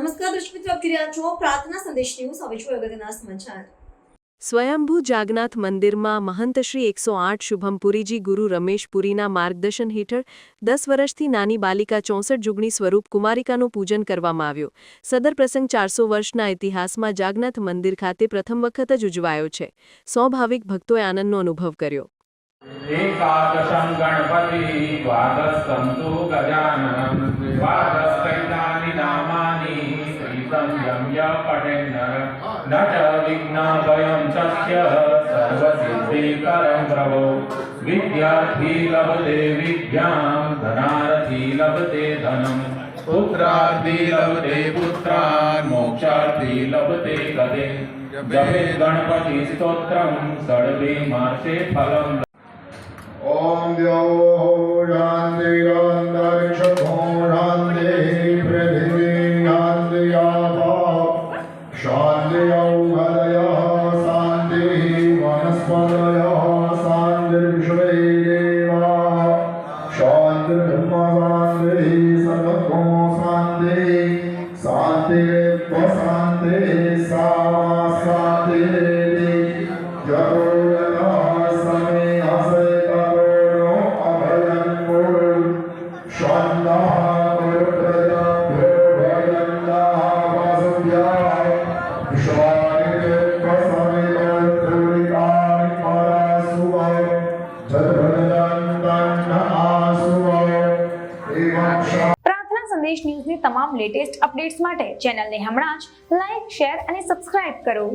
નમસ્કાર દર્શક મિત્રો, આપ જોઈ રહ્યા છો પ્રાર્થના સંદેશ ન્યૂઝ. હવે જોઈએ અગત્યના સમાચાર. સ્વયંભૂ જાગનાથ મંદિરમાં મહંત શ્રી 108 શુભમપુરીજી ગુરુ રમેશ પુરીના માર્ગદર્શન હેઠળ 10 વર્ષથી નાની બાલિકા 64 જુગણી સ્વરૂપ કુમારિકાનું પૂજન કરવામાં આવ્યું. સદર પ્રસંગ 400 વર્ષના ઇતિહાસમાં જાગનાથ મંદિર ખાતે પ્રથમ વખત જ ઉજવાયો છે. સ્વાભાવિક ભક્તોએ આનંદનો અનુભવ કર્યો. एकादशं गणपति द्वादशं तु गजाननं द्वादशैतानि नामानि श्रीतं यं पठेन्नर न च विघ्नभयं तस्य सर्वसिद्धिकरं प्रभो विद्यार्थी लभते विद्यां धनार्थी लभते धनं पुत्रार्थी लभते पुत्रान् मोक्षार्थी लभते गतिं जपेत् गणपति स्तोत्रं षड्वे मासे फलम्. ओम द्यौः शान्तिरन्तरिक्षो शान्तिः पृथिवी शान्तिरापः शान्तिरौषधयः शान्तिः वनस्पतयः शान्तिर्विश्वे देवाः शान्तिर्ब्रह्म शान्तिः सर्वतो शान्तिः शान्तिरेव शान्तिः सा शान्तिरेति जगो પ્રાર્થના સંદેશ ન્યૂઝની તમામ લેટેસ્ટ અપડેટ્સ માટે ચેનલને હમણાં જ લાઈક, શેર અને સબસ્ક્રાઇબ કરો.